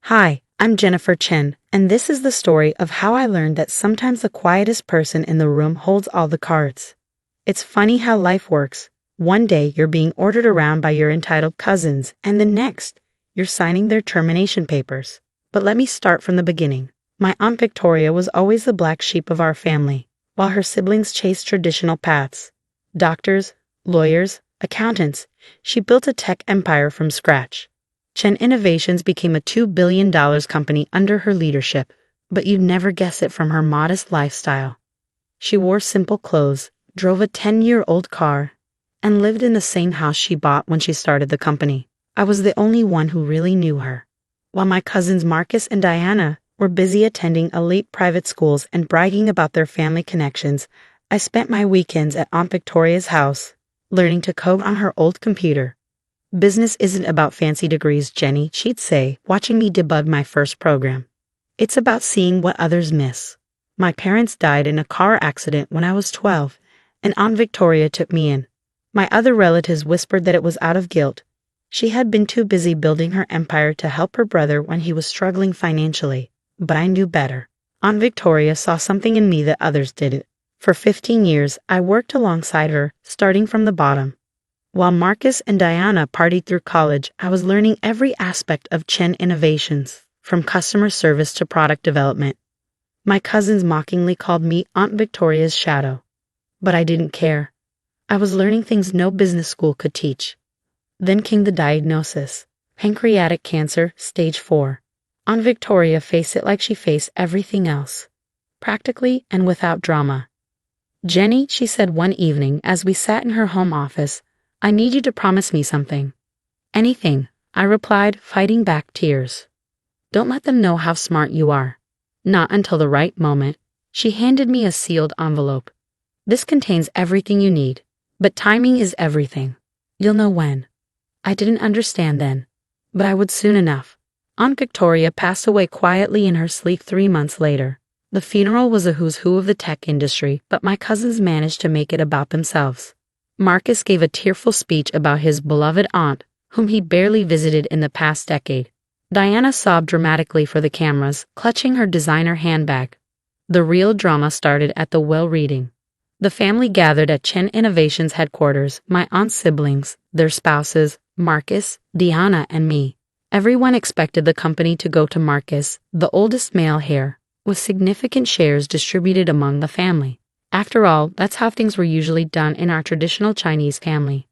Hi, I'm Jennifer Chen, and this is the story of how I learned that sometimes the quietest person in the room holds all the cards. It's funny how life works. One day you're being ordered around by your entitled cousins, and the next, you're signing their termination papers. But let me start from the beginning. My Aunt Victoria was always the black sheep of our family, while her siblings chased traditional paths. Doctors, lawyers, accountants, she built a tech empire from scratch. Chen Innovations became a $2 billion company under her leadership, but you'd never guess it from her modest lifestyle. She wore simple clothes, drove a 10-year-old car, and lived in the same house she bought when she started the company. I was the only one who really knew her. While my cousins Marcus and Diana were busy attending elite private schools and bragging about their family connections, I spent my weekends at Aunt Victoria's house, learning to code on her old computer. Business isn't about fancy degrees, Jenny, she'd say, watching me debug my first program. It's about seeing what others miss. My parents died in a car accident when I was 12, and Aunt Victoria took me in. My other relatives whispered that it was out of guilt. She had been too busy building her empire to help her brother when he was struggling financially. But I knew better. Aunt Victoria saw something in me that others didn't. For 15 years, I worked alongside her, starting from the bottom. While Marcus and Diana partied through college, I was learning every aspect of Chen Innovations, from customer service to product development. My cousins mockingly called me Aunt Victoria's shadow. But I didn't care. I was learning things no business school could teach. Then came the diagnosis. Pancreatic cancer, stage 4. Aunt Victoria faced it like she faced everything else. Practically and without drama. "Jenny," she said one evening as we sat in her home office, "I need you to promise me something." "Anything," I replied, fighting back tears. "Don't let them know how smart you are." "Not until the right moment." She handed me a sealed envelope. "This contains everything you need, but timing is everything. You'll know when." I didn't understand then, but I would soon enough. Aunt Victoria passed away quietly in her sleep 3 months later. The funeral was a who's who of the tech industry, but my cousins managed to make it about themselves. Marcus gave a tearful speech about his beloved aunt, whom he barely visited in the past decade. Diana sobbed dramatically for the cameras, clutching her designer handbag. The real drama started at the will reading. The family gathered at Chen Innovations headquarters, my aunt's siblings, their spouses, Marcus, Diana, and me. Everyone expected the company to go to Marcus, the oldest male heir, with significant shares distributed among the family. After all, that's how things were usually done in our traditional Chinese family.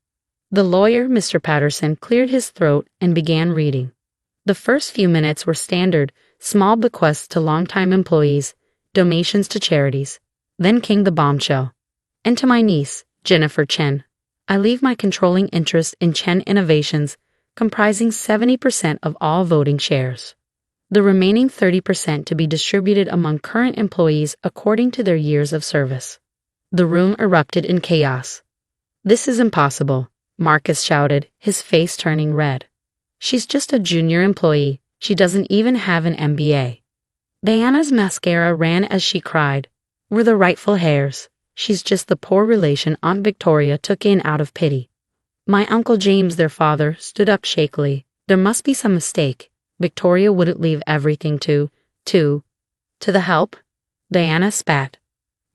The lawyer, Mr. Patterson, cleared his throat and began reading. The first few minutes were standard, small bequests to longtime employees, donations to charities. Then came the bombshell. "And to my niece, Jennifer Chen, I leave my controlling interest in Chen Innovations, comprising 70% of all voting shares. The remaining 30% to be distributed among current employees according to their years of service." The room erupted in chaos. "This is impossible," Marcus shouted, his face turning red. "She's just a junior employee. She doesn't even have an MBA. Diana's mascara ran as she cried. "We're the rightful heirs. She's just the poor relation Aunt Victoria took in out of pity." My Uncle James, their father, stood up shakily. "There must be some mistake. Victoria wouldn't leave everything to the help." Diana spat.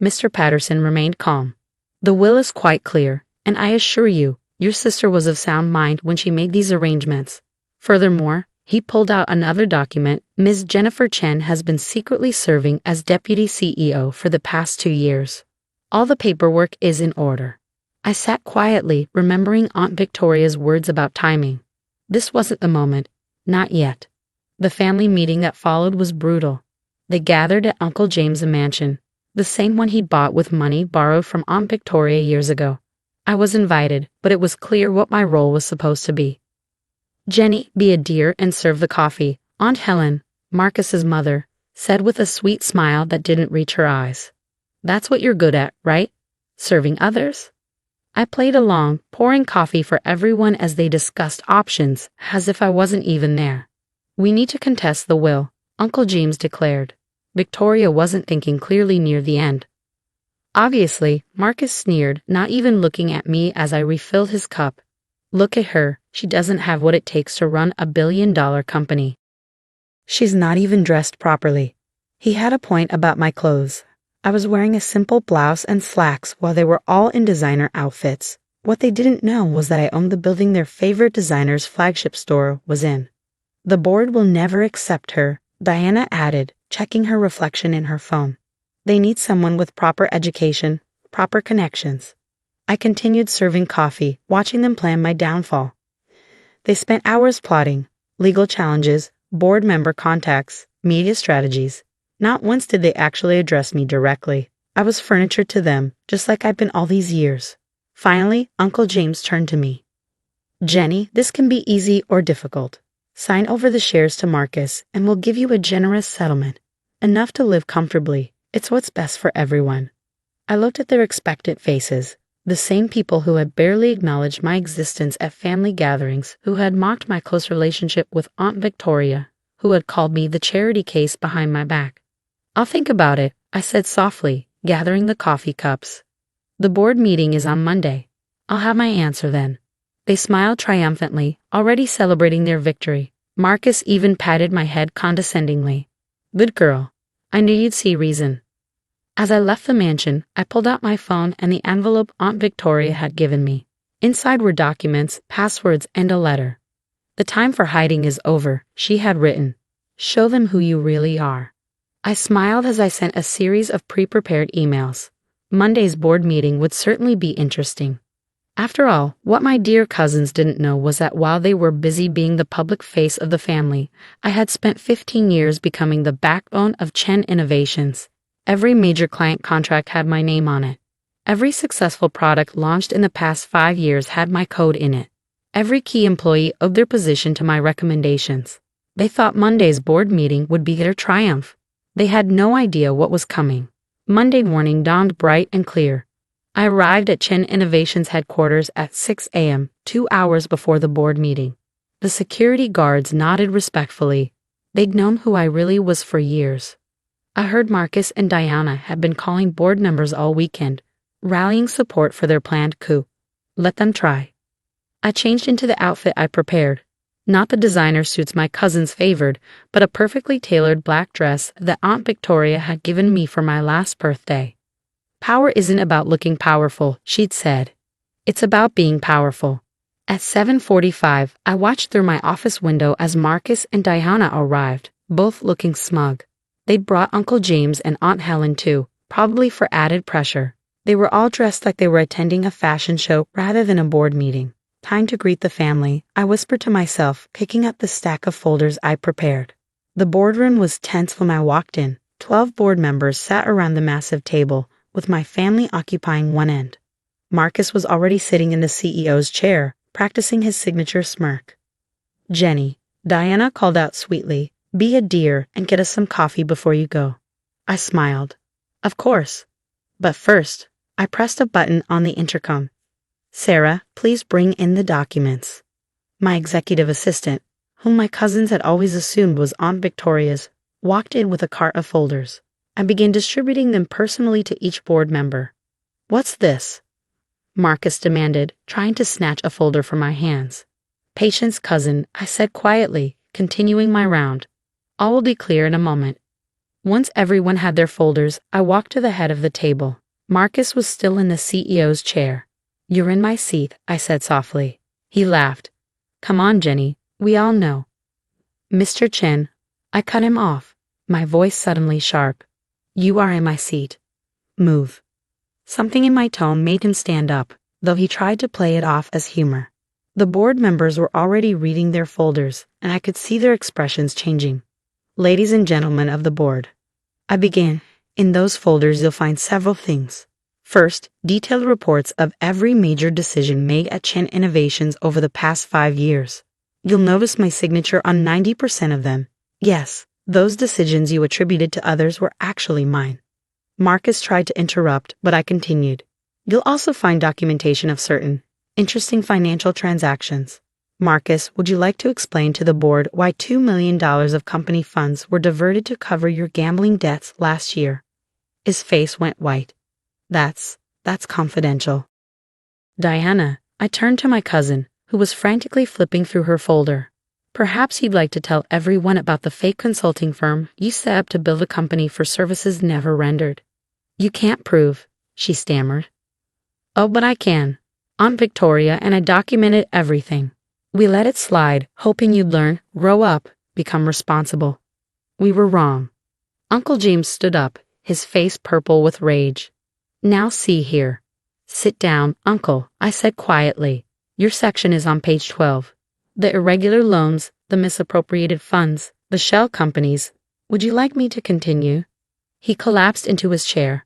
Mr. Patterson remained calm. "The will is quite clear, and I assure you, your sister was of sound mind when she made these arrangements. Furthermore," he pulled out another document, "Ms. Jennifer Chen has been secretly serving as deputy CEO for the past 2 years. All the paperwork is in order." I sat quietly, remembering Aunt Victoria's words about timing. This wasn't the moment. Not yet. The family meeting that followed was brutal. They gathered at Uncle James' mansion, the same one he'd bought with money borrowed from Aunt Victoria years ago. I was invited, but it was clear what my role was supposed to be. "Jenny, be a dear and serve the coffee," Aunt Helen, Marcus's mother, said with a sweet smile that didn't reach her eyes. "That's what you're good at, right? Serving others?" I played along, pouring coffee for everyone as they discussed options, as if I wasn't even there. "We need to contest the will," Uncle James declared. Victoria wasn't thinking clearly near the end. Obviously, Marcus sneered, not even looking at me as I refilled his cup. "Look at her, she doesn't have what it takes to run a billion-dollar company." She's not even dressed properly. He had a point about my clothes. I was wearing a simple blouse and slacks while they were all in designer outfits. What they didn't know was that I owned the building their favorite designer's flagship store was in. The board will never accept her, Diana added, checking her reflection in her phone. They need someone with proper education, proper connections. I continued serving coffee, watching them plan my downfall. They spent hours plotting legal challenges, board member contacts, media strategies. Not once did they actually address me directly. I was furniture to them, just like I've been all these years. Finally, Uncle James turned to me. Jenny, this can be easy or difficult. Sign over the shares to Marcus, and we'll give you a generous settlement. Enough to live comfortably. It's what's best for everyone. I looked at their expectant faces, the same people who had barely acknowledged my existence at family gatherings, who had mocked my close relationship with Aunt Victoria, who had called me the charity case behind my back. I'll think about it, I said softly, gathering the coffee cups. The board meeting is on Monday. I'll have my answer then. They smiled triumphantly, already celebrating their victory. Marcus even patted my head condescendingly. Good girl. I knew you'd see reason. As I left the mansion, I pulled out my phone and the envelope Aunt Victoria had given me. Inside were documents, passwords, and a letter. The time for hiding is over, she had written. Show them who you really are. I smiled as I sent a series of pre-prepared emails. Monday's board meeting would certainly be interesting. After all, what my dear cousins didn't know was that while they were busy being the public face of the family, I had spent 15 years becoming the backbone of Chen Innovations. Every major client contract had my name on it. Every successful product launched in the past 5 years had my code in it. Every key employee owed their position to my recommendations. They thought Monday's board meeting would be their triumph. They had no idea what was coming. Monday morning dawned bright and clear. I arrived at Chen Innovations headquarters at 6 a.m., 2 hours before the board meeting. The security guards nodded respectfully. They'd known who I really was for years. I heard Marcus and Diana had been calling board members all weekend, rallying support for their planned coup. Let them try. I changed into the outfit I prepared. Not the designer suits my cousins favored, but a perfectly tailored black dress that Aunt Victoria had given me for my last birthday. Power isn't about looking powerful, she'd said. It's about being powerful. At 7:45, I watched through my office window as Marcus and Diana arrived, both looking smug. They'd brought Uncle James and Aunt Helen too, probably for added pressure. They were all dressed like they were attending a fashion show rather than a board meeting. Time to greet the family, I whispered to myself, picking up the stack of folders I prepared. The boardroom was tense when I walked in. 12 board members sat around the massive table, with my family occupying one end. Marcus was already sitting in the CEO's chair, practicing his signature smirk. Jenny, Diana called out sweetly, be a dear and get us some coffee before you go. I smiled. Of course. But first, I pressed a button on the intercom. Sarah, please bring in the documents. My executive assistant, whom my cousins had always assumed was Aunt Victoria's, walked in with a cart of folders. I began distributing them personally to each board member. What's this? Marcus demanded, trying to snatch a folder from my hands. Patience, cousin, I said quietly, continuing my round. All will be clear in a moment. Once everyone had their folders, I walked to the head of the table. Marcus was still in the CEO's chair. You're in my seat, I said softly. He laughed. Come on, Jenny, we all know. Mr. Chen, I cut him off, my voice suddenly sharp. You are in my seat. Move. Something in my tone made him stand up, though he tried to play it off as humor. The board members were already reading their folders, and I could see their expressions changing. Ladies and gentlemen of the board, I began. In those folders you'll find several things. First, detailed reports of every major decision made at Chen Innovations over the past 5 years. You'll notice my signature on 90% of them. Yes, those decisions you attributed to others were actually mine. Marcus tried to interrupt, but I continued. You'll also find documentation of certain interesting financial transactions. Marcus, would you like to explain to the board why $2 million of company funds were diverted to cover your gambling debts last year? His face went white. That's confidential. Diana, I turned to my cousin, who was frantically flipping through her folder. Perhaps you'd like to tell everyone about the fake consulting firm you set up to build a company for services never rendered. You can't prove, she stammered. Oh, but I can. Aunt Victoria and I documented everything. We let it slide, hoping you'd learn, grow up, become responsible. We were wrong. Uncle James stood up, his face purple with rage. Now see here. Sit down, Uncle, I said quietly. Your section is on page 12. The irregular loans, the misappropriated funds, the shell companies. Would you like me to continue? He collapsed into his chair.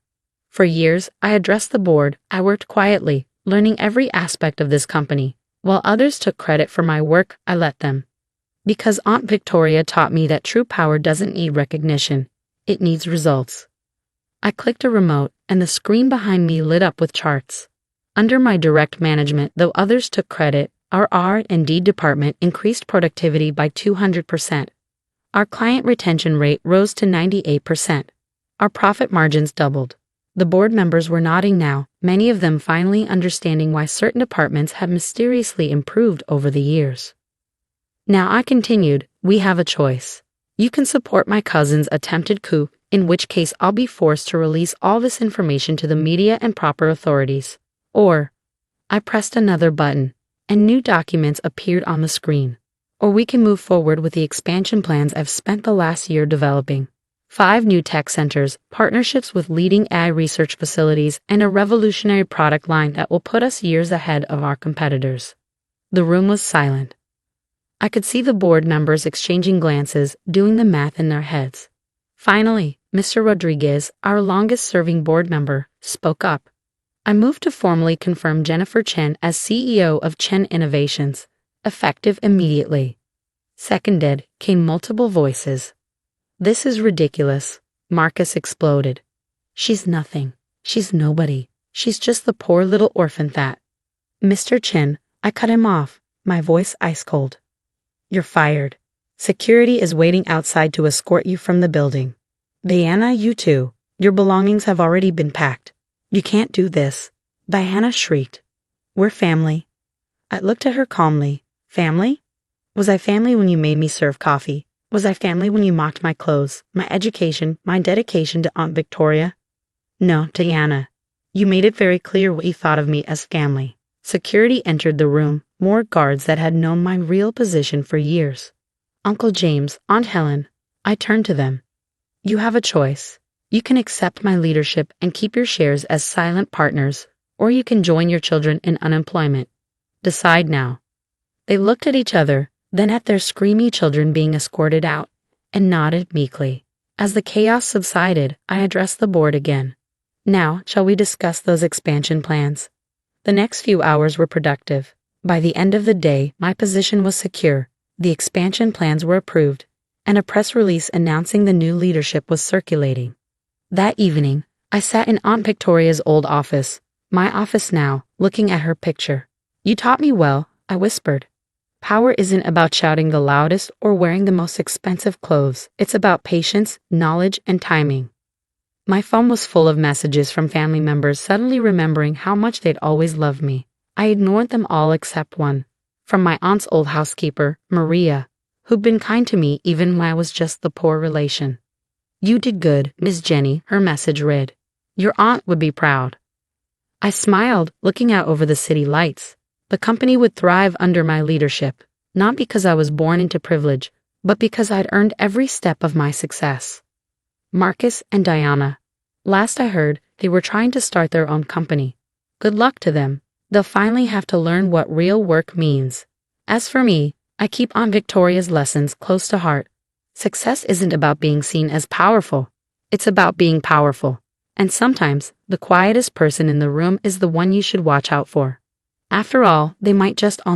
For years, I addressed the board. I worked quietly, learning every aspect of this company. While others took credit for my work, I let them. Because Aunt Victoria taught me that true power doesn't need recognition. It needs results. I clicked a remote, and the screen behind me lit up with charts. Under my direct management, though others took credit, our R&D department increased productivity by 200%. Our client retention rate rose to 98%. Our profit margins doubled. The board members were nodding now, many of them finally understanding why certain departments had mysteriously improved over the years. Now I continued, we have a choice. You can support my cousin's attempted coup, in which case I'll be forced to release all this information to the media and proper authorities. Or, I pressed another button, and new documents appeared on the screen. Or we can move forward with the expansion plans I've spent the last year developing. 5 new tech centers, partnerships with leading AI research facilities, and a revolutionary product line that will put us years ahead of our competitors. The room was silent. I could see the board members exchanging glances, doing the math in their heads. Finally, Mr. Rodriguez, our longest-serving board member, spoke up. I moved to formally confirm Jennifer Chen as CEO of Chen Innovations, effective immediately. Seconded came multiple voices. This is ridiculous, Marcus exploded. She's nothing. She's nobody. She's just the poor little orphan that. Mr. Chen, I cut him off, my voice ice cold. You're fired. Security is waiting outside to escort you from the building. Diana, you too. Your belongings have already been packed. You can't do this. Diana shrieked. We're family. I looked at her calmly. Family? Was I family when you made me serve coffee? Was I family when you mocked my clothes, my education, my dedication to Aunt Victoria? No, Diana. You made it very clear what you thought of me as family. Security entered the room, more guards that had known my real position for years. Uncle James, Aunt Helen. I turned to them. You have a choice. You can accept my leadership and keep your shares as silent partners, or you can join your children in unemployment. Decide now. They looked at each other, then at their screamy children being escorted out, and nodded meekly. As the chaos subsided, I addressed the board again. Now, shall we discuss those expansion plans? The next few hours were productive. By the end of the day, my position was secure, the expansion plans were approved, and a press release announcing the new leadership was circulating. That evening, I sat in Aunt Victoria's old office, my office now, looking at her picture. You taught me well, I whispered. Power isn't about shouting the loudest or wearing the most expensive clothes. It's about patience, knowledge, and timing. My phone was full of messages from family members suddenly remembering how much they'd always loved me. I ignored them all except one. From my aunt's old housekeeper, Maria, who'd been kind to me even when I was just the poor relation. You did good, Miss Jenny, her message read. Your aunt would be proud. I smiled, looking out over the city lights. The company would thrive under my leadership, not because I was born into privilege, but because I'd earned every step of my success. Marcus and Diana. Last I heard, they were trying to start their own company. Good luck to them. They'll finally have to learn what real work means. As for me, I keep Aunt Victoria's lessons close to heart. Success isn't about being seen as powerful. It's about being powerful. And sometimes, the quietest person in the room is the one you should watch out for. After all, they might just